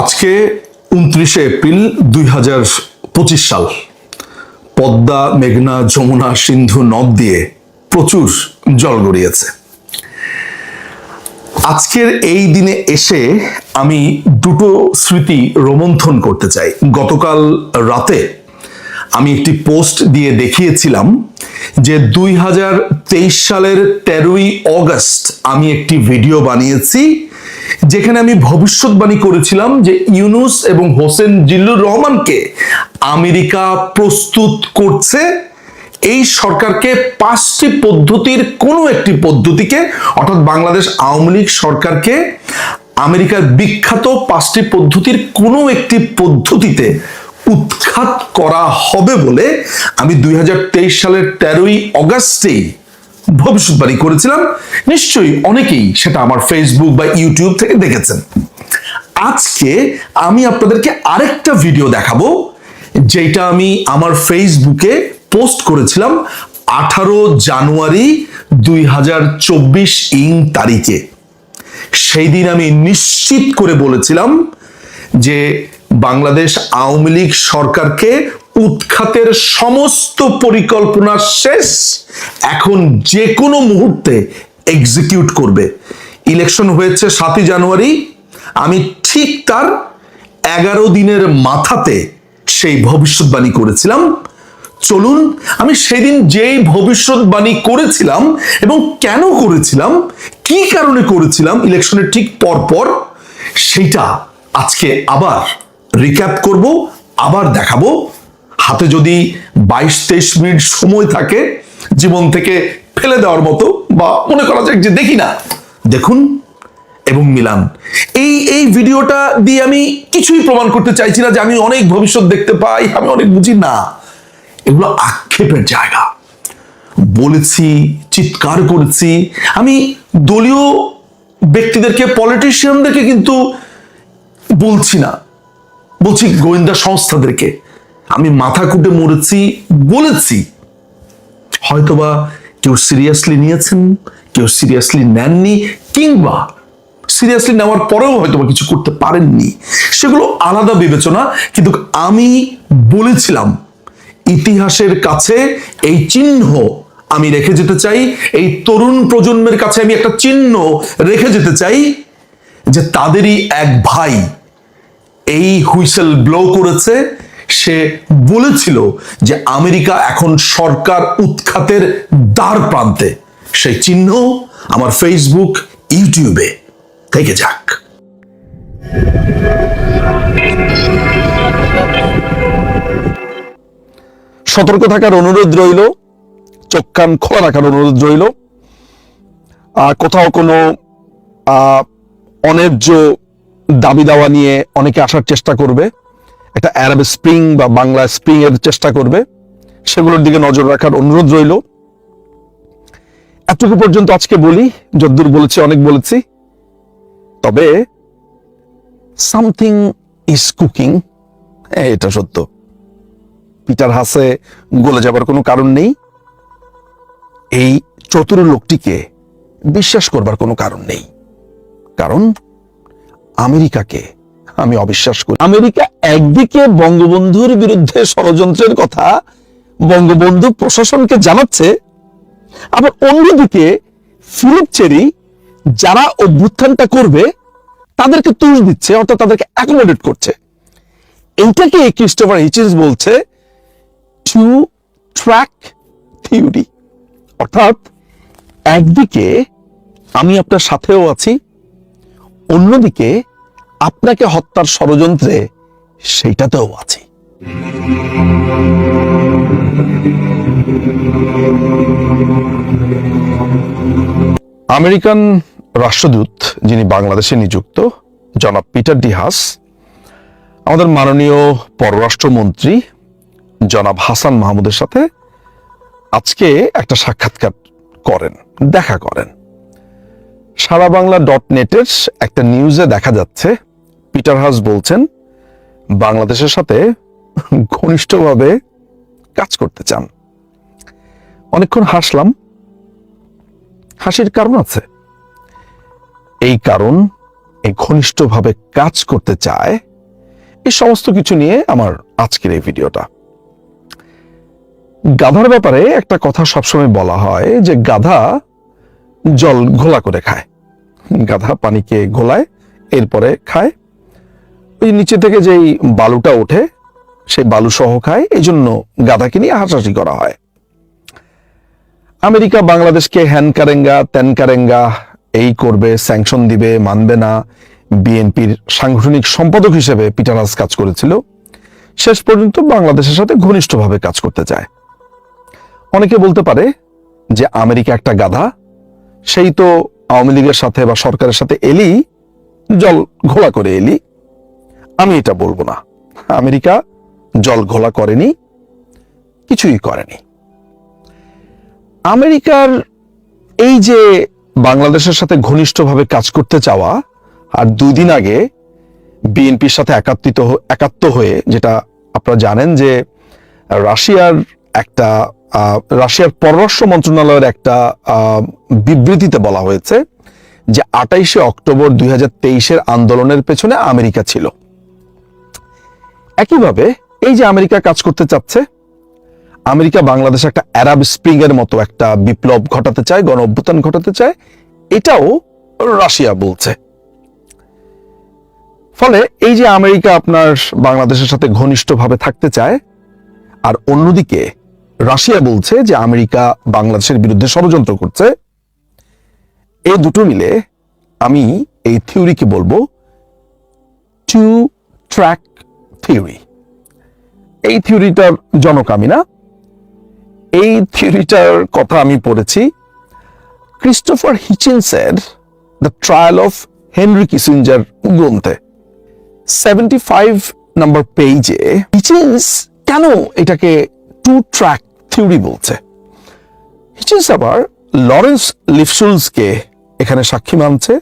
আজকে 29শে এপ্রিল 2025 সাল। পদ্মা, মেঘনা, যমুনা, সিন্ধু নদ দিয়ে প্রচুর জল গড়িয়েছে। আজকের এই দিনে এসে আমি দুটো স্মৃতি রোমন্থন করতে চাই। গতকাল রাতে আমি একটি পোস্ট দিয়ে দেখিয়েছিলাম যে 2023 সালের 13ই অগস্ট আমি একটি ভিডিও বানিয়েছি যেখানে আমি ভবিষ্যৎবাণী করেছিলাম যে ইউনূস এবং হোসেন জিল্লুর রহমানকে আমেরিকা প্রস্তুত করছে এই সরকারকে 5টি পদ্ধতির কোনো একটি পদ্ধতিকে, অর্থাৎ বাংলাদেশ আওয়ামী লীগ সরকারকে আমেরিকার বিখ্যাত 5টি পদ্ধতির কোনো একটি পদ্ধতিতে উৎখাত করা হবে বলে আমি 2023 সালের 13ই অগস্টেই ভবিষ্যৎবাণী করেছিলাম। নিশ্চয়ই অনেকেই সেটা আমার ফেসবুক বা ইউটিউব থেকে দেখেছেন। আজকে আমি আপনাদেরকে আরেকটা ভিডিও দেখাবো যেটা আমি আমার ফেসবুকে পোস্ট করেছিলাম 18 জানুয়ারি 2024 তারিখে। সেই দিন আমি নিশ্চিত করে বলেছিলাম যে বাংলাদেশ আওয়ামী লীগ সরকারকে উৎখাতের সমস্ত পরিকল্পনা শেষ, এখন যে কোনো মুহূর্তে এক্সিকিউট করবে। ইলেকশন হয়েছে 7ই জানুয়ারি, আমি ঠিক তার 11 দিনের মাথাতে সেই ভবিষ্যৎবাণী করেছিলাম। চলুন আমি সেদিন যেই ভবিষ্যৎবাণী করেছিলাম এবং কেন করেছিলাম, কি কারণে করেছিলাম ইলেকশনের ঠিক পরপর, সেইটা আজকে আবার রিক্যাপ করব, আবার দেখাবো। হাতে যদি 22-23 মিনিট সময় থাকে জীবন থেকে ফেলে দেওয়ার মতো, বা মনে করা যাক যে দেখি না, দেখুন এবং মিলান। এই ভিডিওটা দিয়ে আমি কিছুই প্রমাণ করতে চাইছি না যে আমি অনেক ভবিষ্যৎ দেখতে পাই, আমি অনেক বুঝি না। এগুলো আক্ষেপের জায়গা। বলেছি, চিৎকার করেছি, আমি দলীয় ব্যক্তিদেরকে, পলিটিশিয়ানদেরকে কিন্তু বলছি না, বলছি গোয়েন্দা সংস্থাদেরকে। আমি মাথা কুটে মরেছি বলেছি। হয়তোবা কেউ সিরিয়াসলি নিয়েছেন, কেউ সিরিয়াসলি নেননি, কিংবা সিরিয়াসলি নেওয়ার পরেও হয়তোবা কিছু করতে পারেননি, সেগুলো আলাদা বিবেচনা। কিন্তু আমি বলেছিলাম ইতিহাসের কাছে এই চিহ্ন আমি রেখে যেতে চাই, এই তরুণ প্রজন্মের কাছে আমি একটা চিহ্ন রেখে যেতে চাই যে তাদেরই এক ভাই এই হুইসেল ব্লো করেছে। সে বলেছিল যে আমেরিকা এখন সরকার উৎখাতের দ্বার প্রান্তে। সেই চিহ্ন আমার ফেসবুক, ইউটিউবে থেকে যাক। সতর্ক থাকার অনুরোধ রইল, চোখ কান খোলা রাখার অনুরোধ রইল। কোথাও কোনো অন্যায্য দাবি দাওয়া নিয়ে অনেকে আসার চেষ্টা করবে, একটা আরব স্প্রিং বা বাংলা স্প্রিং এর চেষ্টা করবে, সেগুলোর দিকে নজর রাখার অনুরোধ রইল। এতটুকু পর্যন্ত আজকে বলি, যদ্দূর বলেছি অনেক বলেছি। তবে সামথিং ইজ কুকিং, এটা সত্য। পিটার হাসে গলে যাবার কোনো কারণ নেই, এই চতুর লোকটিকে বিশ্বাস করবার কোনো কারণ নেই। কারণ আমেরিকাকে আমি অবিশ্বাস করি। আমেরিকা একদিকে বঙ্গবন্ধুর বিরুদ্ধে ষড়যন্ত্রের কথা বঙ্গবন্ধু প্রশাসনকে জানাচ্ছে, আবার অন্যদিকে ফিলিপ চেরি যারা অভ্যুত্থানটা করবে তাদেরকে তুষ দিচ্ছে, অর্থাৎ তাদেরকে অ্যাকোমোডেট করছে। এইটাকে ক্রিস্টোফার হিচেন্স বলছে টু ট্র্যাক থিওরি, অর্থাৎ একদিকে আমি আপনার সাথেও আছি, অন্যদিকে আপনাকে হত্যার ষড়যন্ত্রে সেইটাতেও আছি। আমেরিকান রাষ্ট্রদূত যিনি বাংলাদেশে নিযুক্ত, জনাব পিটার ডি হাস, আমাদের মাননীয় পররাষ্ট্রমন্ত্রী জনাব হাসান মাহমুদের সাথে আজকে একটা সাক্ষাৎকার করেন, দেখা করেন। সারা বাংলা .নেটের একটা নিউজে দেখা যাচ্ছে পিটার হাস বলছেন বাংলাদেশের সাথে ঘনিষ্ঠভাবে কাজ করতে চান। অনেকক্ষণ হাসলাম। হাসির কারণ আছে। এই কারণ এই ঘনিষ্ঠভাবে কাজ করতে চায়, এই সমস্ত কিছু নিয়ে আমার আজকের এই ভিডিওটা। গাধার ব্যাপারে একটা কথা সবসময় বলা হয় যে গাধা জল ঘোলা করে খায়। গাধা পানিকে ঘোলায়, এরপরে খায়। ওই নিচে থেকে যেই বালুটা ওঠে সেই বালু সহ খায়, এই জন্য গাধাকে নিয়ে হাসাহাসি করা হয়। আমেরিকা বাংলাদেশকে হ্যান কারেঙ্গা ত্যান কারেঙ্গা, এই করবে, স্যাংশন দিবে, মানবে না। বিএনপির সাংগঠনিক সম্পাদক হিসেবে পিটার হাস কাজ করেছিল, শেষ পর্যন্ত বাংলাদেশের সাথে ঘনিষ্ঠভাবে কাজ করতে চায়। অনেকে বলতে পারে যে আমেরিকা একটা গাধা, সেই তো আওয়ামী লীগের সাথে বা সরকারের সাথে এলি, জল ঘোলা করে এলি। আমি এটা বলবো না, আমেরিকা জল ঘোলা করেনি, কিছুই করেনি। আমেরিকার এই যে বাংলাদেশের সাথে ঘনিষ্ঠভাবে কাজ করতে চাওয়া, আর 2 দিন আগে বিএনপির সাথে একাত্ম হয়ে, যেটা আপনারা জানেন যে রাশিয়ার পররাষ্ট্র মন্ত্রণালয়ের একটা বিবৃতিতে বলা হয়েছে যে 28শে অক্টোবর 2023-এর আন্দোলনের পেছনে আমেরিকা ছিল। একইভাবে এই যে আমেরিকা কাজ করতে চাচ্ছে, আমেরিকা বাংলাদেশে একটা আরব স্প্রিং এর মতো একটা বিপ্লব ঘটাতে চায়, গণ অভ্যুত্থান ঘটাতে চায়, এটাও রাশিয়া বলছে। ফলে এই যে আমেরিকা আপনার বাংলাদেশের সাথে ঘনিষ্ঠভাবে থাকতে চায়, আর অন্যদিকে রাশিয়া বলছে যে আমেরিকা বাংলাদেশের বিরুদ্ধে ষড়যন্ত্র করছে, এই দুটো মিলে আমি এই থিওরিকে বলবো 2 ট্র্যাক থিওরি। এই থিওরিটার জনক আমি না, এই থিওরিটার কথা আমি পড়েছি ক্রিস্টোফার হিচিন্সের the trial of Henry Kissinger গ্রন্থে। 75 নম্বর পেজে হিচিন্স কেন এটাকে 2 ট্র্যাক থিওরি বলছে। হিচিন্স আবার লরেন্স লিফশুলসকে এখানে সাক্ষী মানছে।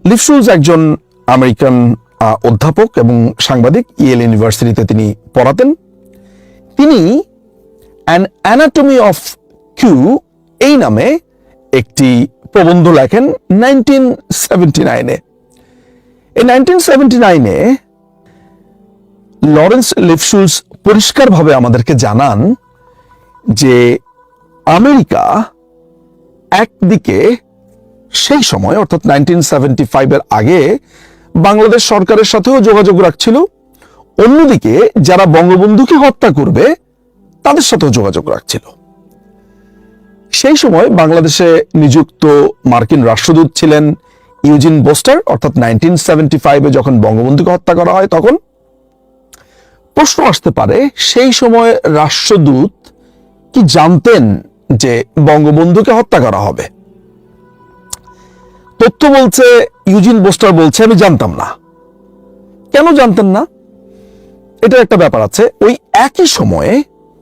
লিফশুলস একজন আমেরিকান অধ্যাপক এবং সাংবাদিক, ইয়েল ইউনিভার্সিটিতে তিনি পড়াতেন। তিনি অ্যান অ্যানাটমি অফ কিউ এই নামে একটি প্রবন্ধ লেখেন 1979-এ। এই 1979-এ লরেন্স লিফশুলস পরিষ্কারভাবে আমাদেরকে জানান যে আমেরিকা একদিকে সেই সময়, অর্থাৎ 1975-এর আগে, বাংলাদেশ সরকারের সাথেও যোগাযোগ রাখছিল, অন্যদিকে যারা বঙ্গবন্ধুকে হত্যা করবে তাদের সাথেও যোগাযোগ রাখছিল। সেই সময় বাংলাদেশে নিযুক্ত মার্কিন রাষ্ট্রদূত ছিলেন ইউজিন বোস্টার, অর্থাৎ 1975-এ যখন বঙ্গবন্ধুকে হত্যা করা হয় তখন। প্রশ্ন আসতে পারে, সেই সময় রাষ্ট্রদূত কি জানতেন যে বঙ্গবন্ধুকে হত্যা করা হবে? তথ্য বলছে, ইউজিন বোস্টার বলছে, আমি জানতাম না। কেন জানতেন না? এটা একটা ব্যাপার আছে। ওই একই সময়ে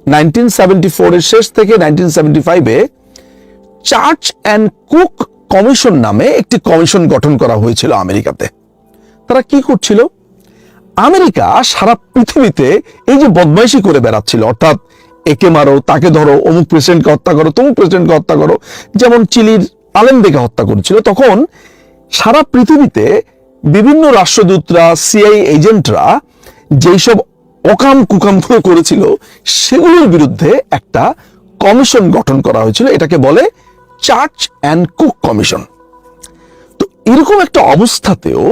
1974-এর শেষ থেকে 1975-এ চার্চ অ্যান্ড কুক কমিশন নামে একটি কমিশন গঠন করা হয়েছিল আমেরিকাতে। তারা কি করছিল? আমেরিকা সারা পৃথিবীতে এই যে বদমাইশি করে বেড়াচ্ছিল, অর্থাৎ একে মারো, তাকে ধরো, অমুক প্রেসিডেন্টকে হত্যা করো, তমুক প্রেসিডেন্টকে হত্যা করো, যেমন চিলির আলেমদেকে হত্যা করেছিল, তখন সারা পৃথিবীতে বিভিন্ন রাষ্ট্রদূতরা, সিআই এজেন্টরা যেসব অকাম কুকাম করেছিল সেগুলোর বিরুদ্ধে একটা কমিশন গঠন করা হয়েছিল। এটাকে বলে চার্চ অ্যান্ড কুক কমিশন। তো এরকম একটা অবস্থাতেও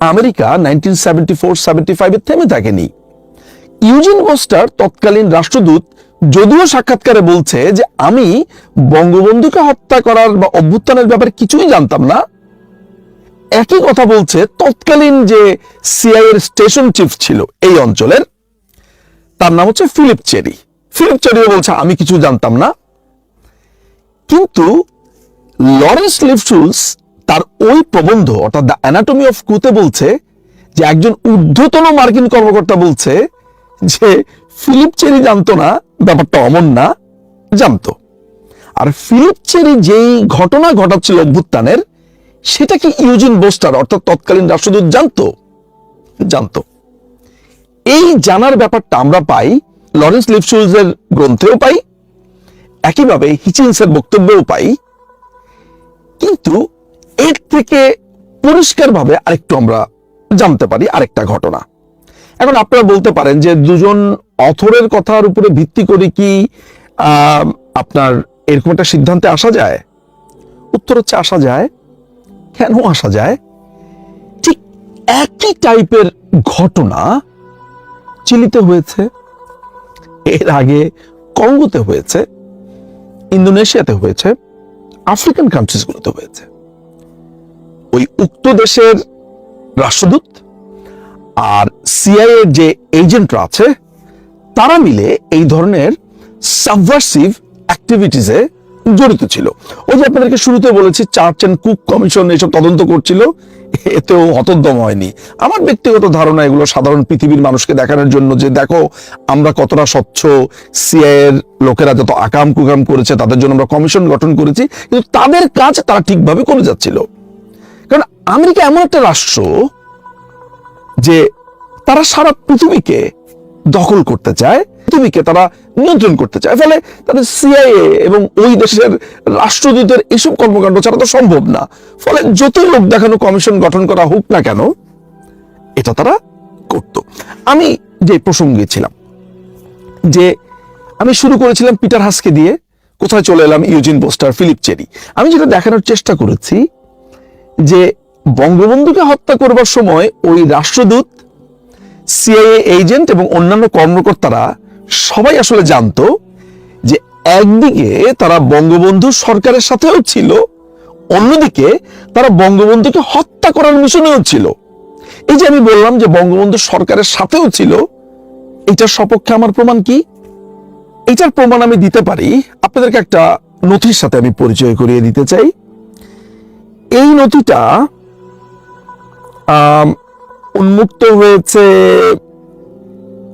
আমেরিকা 1974-75-এ থেমে থাকেনি। ইউজিন বোস্টার, তৎকালীন রাষ্ট্রদূত, যদিও সাক্ষাৎকারে বলছে যে আমি বঙ্গবন্ধুকে হত্যা করার বা অভ্যুত্থানের ব্যাপারে কিছুই জানতাম না, একই কথা বলছে তৎকালীন যে সিআইএ এর স্টেশন চিফ ছিল এই অঞ্চলের, তার নাম হচ্ছে ফিলিপ চেরি। ফিলিপ চেরিও বলছে আমি কিছু জানতাম না। কিন্তু লরেন্স লিফশুলস তার ওই প্রবন্ধ, অর্থাৎ দ্য অ্যানাটমি অফ কুতে বলছে যে একজন ঊর্ধ্বতন মার্কিন কর্মকর্তা বলছে যে ফিলিপ চেরি জানতো না, ব্যাপারটা অমন না, জানতো। আর ফিলিপ চেরি যেই ঘটনা ঘটাচ্ছিল অভ্যুত্থানের, সেটা কি ইউজিন বোস্টার, অর্থাৎ তৎকালীন রাষ্ট্রদূত, জানতো। এই জানার ব্যাপারটা আমরা পাই লরেন্স লিফশুলসের গ্রন্থেও পাই, একইভাবে হিচিন্সের বক্তব্যেও পাই। কিন্তু এর থেকে পরিষ্কারভাবে আরেকটু আমরা জানতে পারি আরেকটা ঘটনা। এখন আপনারা বলতে পারেন যে দুজন অথরের কথার উপরে ভিত্তি করে কি আপনার এরকম একটা সিদ্ধান্তে আসা যায়? উত্তর হচ্ছে আসা যায়। কেন আসা যায়? ঠিক একই টাইপের ঘটনা চিলিতে হয়েছে, এর আগে কঙ্গোতে হয়েছে, ইন্দোনেশিয়াতে হয়েছে, আফ্রিকান কান্ট্রিজ গুলোতে হয়েছে। ওই উক্ত দেশের রাষ্ট্রদূত আর সিআইএ যে এজেন্টরা আছে তারা মিলে এই ধরনের সাবভার্সিভ অ্যাক্টিভিটিসে জড়িত ছিল। ওই যে আপনাদেরকে শুরুতে বলেছি চার্চ এন্ড কুক কমিশন এইসব তদন্ত করছিল, এতেও হতোদ্যম হয়নি। আমার ব্যক্তিগত ধারণা এগুলো সাধারণ পৃথিবীর মানুষকে দেখানোর জন্য যে দেখো আমরা কতটা স্বচ্ছ, সিআইএর লোকেরা যত আকাম কুকাম করেছে তাদের জন্য আমরা কমিশন গঠন করেছি, কিন্তু তাদের কাজ তারা ঠিকভাবে করে যাচ্ছিল। কারণ আমেরিকা এমন একটা রাষ্ট্র যে তারা সারা পৃথিবীকে দখল করতে চায়, পৃথিবীকে তারা নিয়ন্ত্রণ করতে চায়, ফলে তাদের সিআইএ এবং ওই দেশের রাষ্ট্রদূতের এসব কর্মকাণ্ড ছাড়া তো সম্ভব না। ফলে যতই লোক দেখানো কমিশন গঠন করা হোক না কেন এটা তারা করত। আমি যে প্রসঙ্গে ছিলাম যে আমি শুরু করেছিলাম পিটার হাসকে দিয়ে, কোথায় চলে এলাম ইউজিন বোস্টার, ফিলিপ চেরি। আমি যেটা দেখানোর চেষ্টা করেছি যে বঙ্গবন্ধুকে হত্যা করবার সময় ওই রাষ্ট্রদূত, সিআইএ এজেন্ট এবং অন্যান্য কর্মকর্তারা সবাই আসলে জানতো যে একদিকে তারা বঙ্গবন্ধু সরকারের সাথেও ছিল, অন্যদিকে তারা বঙ্গবন্ধুকে হত্যা করার মিশনেও ছিল। এই যে আমি বললাম যে বঙ্গবন্ধু সরকারের সাথেও ছিল, এটার সপক্ষে আমার প্রমাণ কি? এটার প্রমাণ আমি দিতে পারি। আপনাদেরকে একটা নথির সাথে আমি পরিচয় করিয়ে দিতে চাই। এই নথিটা উন্মুক্ত হয়েছে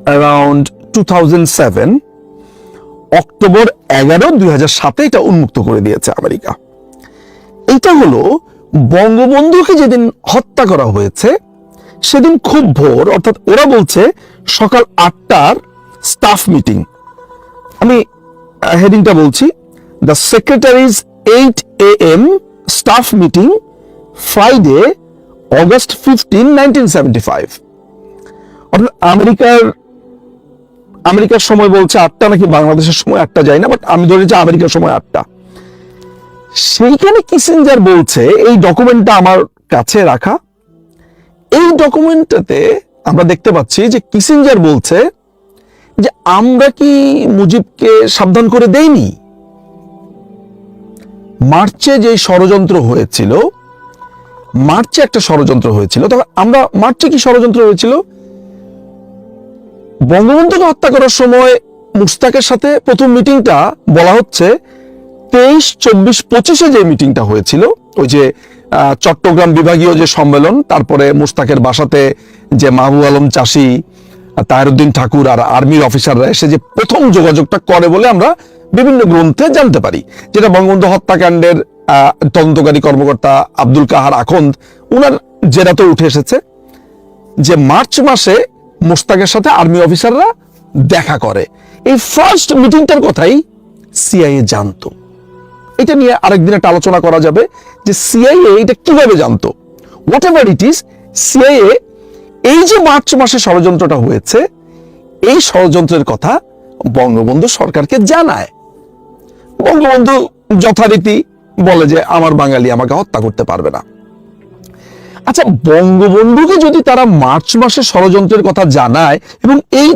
অ্যারাউন্ড 2007, অক্টোবর 11, 2007 এটা উন্মুক্ত করে দিয়েছে আমেরিকা। এটা হলো বঙ্গবন্ধুকে যেদিন হত্যা করা হয়েছে সেদিন খুব ভোর, অর্থাৎ ওরা বলছে সকাল 8টার স্টাফ মিটিং। আমি হেডিংটা বলছি, the secretaries 8 AM staff meeting Friday August 15, 1975। অর্থাৎ আমেরিকার সময় বলছে 8টা, নাকি বাংলাদেশের সময় 8টা যায় না, বাট আমি ধরেছি আমেরিকার সময় 8টা। সেইখানে কিসিঞ্জার বলছে, এই ডকুমেন্টটা আমার কাছে রাখা, এই ডকুমেন্টটাতে আমরা দেখতে পাচ্ছি যে কিসিঞ্জার বলছে যে আমরা কি মুজিবকে সাবধান করে দেইনি? মার্চে যে ষড়যন্ত্র হয়েছিল, মার্চে একটা ষড়যন্ত্র হয়েছিল, তবে আমরা মার্চে কি ষড়যন্ত্র হয়েছিল? বঙ্গবন্ধুকে হত্যা করার সময় মুশতাকের সাথে প্রথম মিটিংটা বলা হচ্ছে 23, 24, 25-এ যে মিটিংটা হয়েছিল, ওই যে চট্টগ্রাম বিভাগীয় যে সম্মেলন, তারপরে মুশতাকের বাসাতে যে মাহবুব আলম চাষি, তাহেরউদ্দিন ঠাকুর আর আর্মির অফিসাররা এসে যে প্রথম যোগাযোগটা করে বলে আমরা বিভিন্ন গ্রন্থে জানতে পারি, যেটা বঙ্গবন্ধু হত্যাকাণ্ডের তদন্তকারী কর্মকর্তা আব্দুল কাহার আখন্দ উনার জেরাতে উঠে এসেছে যে মার্চ মাসে মুশতাকের সাথে আর্মি অফিসাররা দেখা করে। এই ফার্স্ট মিটিংটার কথাই সিআইএ জানতো। এটা নিয়ে আরেকদিন একটা আলোচনা করা যাবে যে সিআইএ এটা কিভাবে জানতো। What ever it is, CIA এই যে মার্চ মাসে ষড়যন্ত্রটা হয়েছে, এই ষড়যন্ত্রের কথা বঙ্গবন্ধু সরকারকে জানায়। বঙ্গবন্ধু যথারীতি বলে যে আমার বাঙালি আমাকে হত্যা করতে পারবে না। আচ্ছা, বঙ্গবন্ধুকে যদি তারা মার্চ মাসে ষড়যন্ত্রের কথা জানায় এবং এই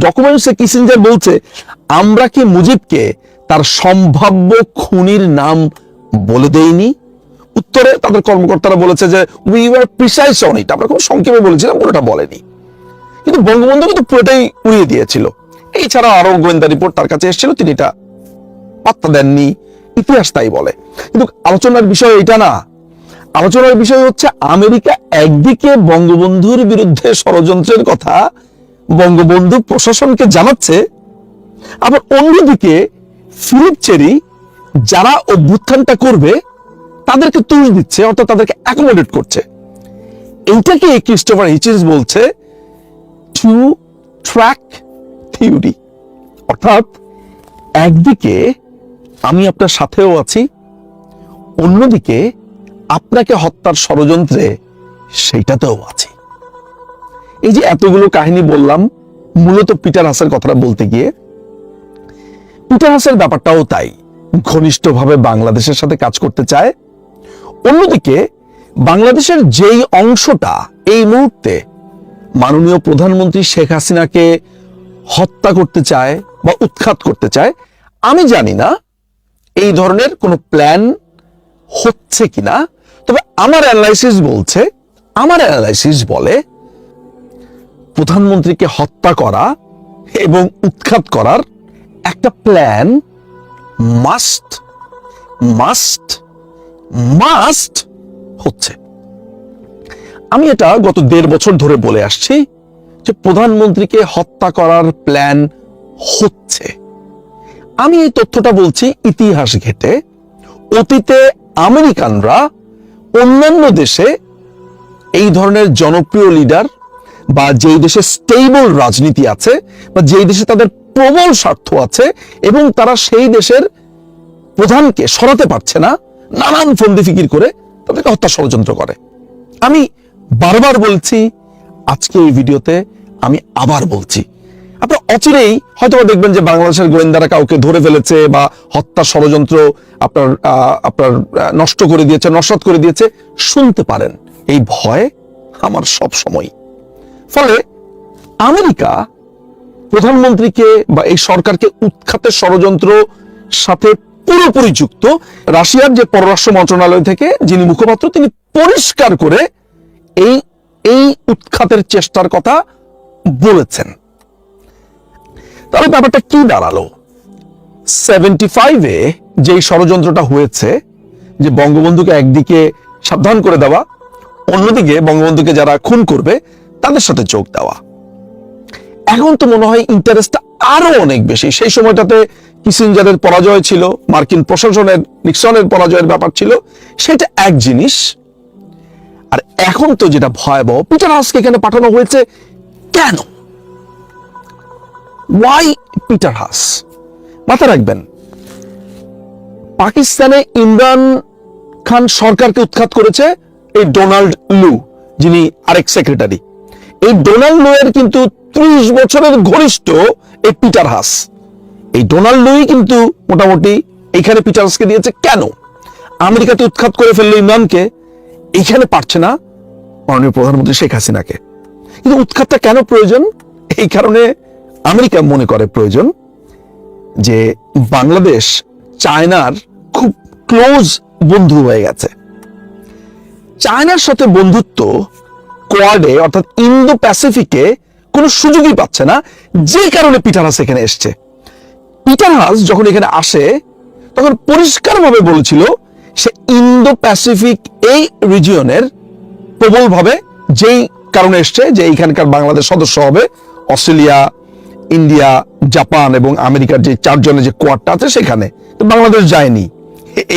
ডকুমেন্টসে কিসিঞ্জার বলছে আমরা কি মুজিবকে তার সম্ভাব্য খুনির নাম বলে দেইনি? উত্তরে তাদের কর্মকর্তারা বলেছে যে we were precise on it, আমরা খুব সংক্ষেপে বলেছিলাম, পুরোটা বলেনি। কিন্তু বঙ্গবন্ধু কিন্তু পুরোটাই উড়িয়ে দিয়েছিল। এছাড়া আরো গোয়েন্দা রিপোর্ট তার কাছে এসেছিল, তিনি এটা পাত্তা দেননি, ইতিহাস তাই বলে। কিন্তু আলোচনার বিষয় এটা না, আলোচনার বিষয় হচ্ছে আমেরিকা একদিকে বঙ্গবন্ধুর বিরুদ্ধে ষড়যন্ত্রের কথা বঙ্গবন্ধু প্রশাসনকে জানাচ্ছে, আবার অন্যদিকে ফিলিপ চেরি যারা অভ্যুত্থানটা করবে তাদেরকে তুষ দিচ্ছে, অর্থাৎ তাদেরকে অ্যাকোমোডেট করছে। এইটাকে ক্রিস্টোফার হিচেন্স বলছে টু ট্র্যাক থিওরি, অর্থাৎ একদিকে আমি আপনার সাথেও আছি, অন্যদিকে আপনাকে হত্যার ষড়যন্ত্রে সেইটাতেও আছি। এই যে এতগুলো কাহিনী বললাম, মূলত পিটার হাসের কথাটা বলতে গিয়ে, পিটার হাসের ব্যাপারটাও তাই, ঘনিষ্ঠভাবে বাংলাদেশের সাথে কাজ করতে চায়। অন্যদিকে বাংলাদেশের যেই অংশটা এই মুহূর্তে মাননীয় প্রধানমন্ত্রী শেখ হাসিনাকে হত্যা করতে চায় বা উৎখাত করতে চায়, আমি জানি না এই ধরনের কোনো প্ল্যান হচ্ছে কিনা। তবে আমার অ্যানালাইসিস বলে প্রধানমন্ত্রীকে হত্যা করা এবং উৎখাত করার একটা প্ল্যান মাস্ট হচ্ছে। আমি এটা গত 1.5 বছর ধরে বলে আসছি যে প্রধানমন্ত্রীকে হত্যা করার প্ল্যান হচ্ছে। আমি এই তথ্যটা বলছি ইতিহাস ঘেটে। অতীতে আমেরিকানরা অন্যান্য দেশে এই ধরনের জনপ্রিয় লিডার বা যেই দেশে স্টেবল রাজনীতি আছে বা যেই দেশে তাদের প্রবল স্বার্থ আছে এবং তারা সেই দেশের প্রধানকে সরাতে পারছে না, নানান ফন্দি ফিকির করে তাদেরকে হত্যা ষড়যন্ত্র করে। আমি বারবার বলছি, আজকে এই ভিডিওতে আমি আবার বলছি, আপনারা অচিরেই হয়তো দেখবেন যে বাংলাদেশের গোয়েন্দারা কাউকে ধরে ফেলেছে বা হত্যা ষড়যন্ত্র আপনার নষ্ট করে দিয়েছে, নস্যাৎ করে দিয়েছে, শুনতে পারেন। এই ভয় আমার সব সময়। ফলে আমেরিকা প্রধানমন্ত্রীকে বা এই সরকারকে উৎখাতের ষড়যন্ত্র সাথে পুরোপুরি যুক্ত। রাশিয়ার যে পররাষ্ট্র মন্ত্রণালয় থেকে যিনি মুখপাত্র, তিনি পরিষ্কার করে এই উৎখাতের চেষ্টার কথা বলেছেন। তাহলে ব্যাপারটা কি দাঁড়ালো? 75-এ যেই ষড়যন্ত্রটা হয়েছে, যে বঙ্গবন্ধুকে একদিকে সাবধান করে দেওয়া, অন্যদিকে বঙ্গবন্ধুকে যারা খুন করবে তাদের সাথে যোগ দেওয়া, এখন তো মনে হয় ইন্টারেস্টটা আরো অনেক বেশি। সেই সময়টাতে কিসিঞ্জারের পরাজয় ছিল, মার্কিন প্রশাসনের নিক্সনের পরাজয়ের ব্যাপার ছিল, সেটা এক জিনিস। আর এখন তো যেটা ভয়াবহ, পিটার হাসকে এখানে পাঠানো হয়েছে কেন? Why Peter Haas? মাথা রাখবেন, পাকিস্তানে ইমরান খান সরকারকে উৎখাত করেছে এই ডোনাল্ড লু, যিনি আরেক সেক্রেটারি। এই ডোনাল্ড লু এর কিন্তু 30 বছরের ঘনিষ্ঠ এই পিটার হাস। এই ডোনাল্ড লুই কিন্তু মোটামুটি এখানে পিটার হাসকে দিয়েছে। কেন? আমেরিকাতে উৎখাত করে ফেললো ইমরানকে, এইখানে পারছে না মাননীয় প্রধানমন্ত্রী শেখ হাসিনাকে। কিন্তু উৎখাতটা কেন প্রয়োজন? এই কারণে আমেরিকা মনে করে প্রয়োজন যে বাংলাদেশ চায়নার খুব ক্লোজ বন্ধু হয়ে গেছে। চায়নার সাথে বন্ধুত্ব কোয়াডে অর্থাৎ ইন্দো প্যাসিফিকে কোনো সুযোগই পাচ্ছে না, যে কারণে পিটার হাস এখানে এসছে। পিটার হাস যখন এখানে আসে তখন পরিষ্কারভাবে বলেছিল সে ইন্দো প্যাসিফিক এই রিজিয়নের প্রবলভাবে যেই কারণে এসছে, যে এইখানকার বাংলাদেশ সদস্য হবে, অস্ট্রেলিয়া, ইন্ডিয়া, জাপান এবং আমেরিকার যে 4 জনের যে কোয়াডটা আছে সেখানে তো বাংলাদেশ যায়নি।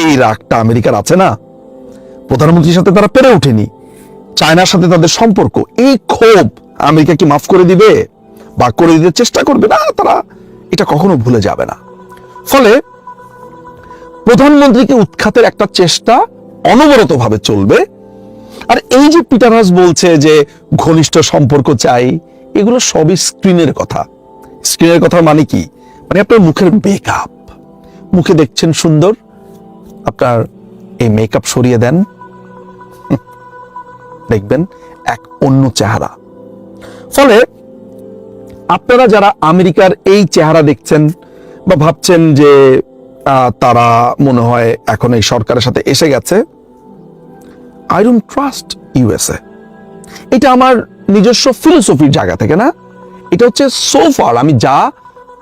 এই রাগটা আমেরিকার আছে না, প্রধানমন্ত্রীর সাথে তারা পেরে ওঠেনি, চায়নার সাথে তাদের সম্পর্ক, এই ক্ষোভ আমেরিকা কি মাফ করে দিবে বা করে দিতে চেষ্টা করবে না? তারা এটা কখনো ভুলে যাবে না। ফলে প্রধানমন্ত্রীকে উৎখাতের একটা চেষ্টা অনবরতভাবে চলবে। আর এই যে পিটার হাস বলছে যে ঘনিষ্ঠ সম্পর্ক চাই, এগুলো সবই স্ক্রিনের কথা। স্ক্রিনের কথা মানে কি? মানে আপনার মুখের মেকআপ, মুখে দেখছেন সুন্দর, আপনার এই মেকআপ সরিয়ে দেন, দেখবেন এক অন্য চেহারা। ফলে আপনারা যারা আমেরিকার এই চেহারা দেখছেন বা ভাবছেন যে তারা মনে হয় এখন এই সরকারের সাথে এসে গেছে, আই ডোন্ট ট্রাস্ট ইউএসএ। এটা আমার নিজস্ব ফিলোসফির জায়গা থেকে না, এটা হচ্ছে সোফার আমি যা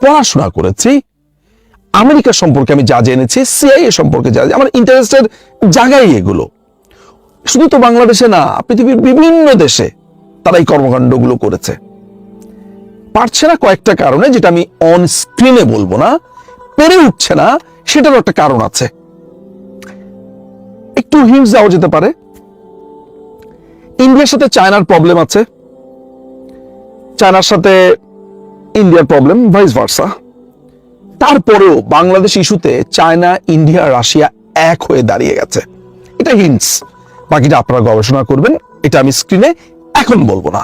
পড়াশোনা করেছি, আমেরিকা সম্পর্কে আমি যা জেনেছি, সিআইএ সম্পর্কে যা, আমার ইন্টারেস্টের জায়গায় এগুলো। শুধু তো বাংলাদেশে না, পৃথিবীর বিভিন্ন দেশে তারা এই কর্মকাণ্ডগুলো করেছে। পারছে না কয়েকটা কারণে, যেটা আমি অন স্ক্রিনে বলবো না, পেরে উঠছে না, সেটারও একটা কারণ আছে। একটু হিন্টস দেওয়া যেতে পারে। ইন্ডিয়ার সাথে চায়নার প্রবলেম আছে, চায়নার সাথে ইন্ডিয়ার প্রবলেম, ভাইস ভার্সা। তারপরেও বাংলাদেশ ইস্যুতে চায়না, ইন্ডিয়া, রাশিয়া এক হয়ে দাঁড়িয়ে গেছে, এটা হিন্টস। বাকিটা আপনারা গবেষণা করবেন, এটা আমি স্ক্রিনে এখন বলবো না।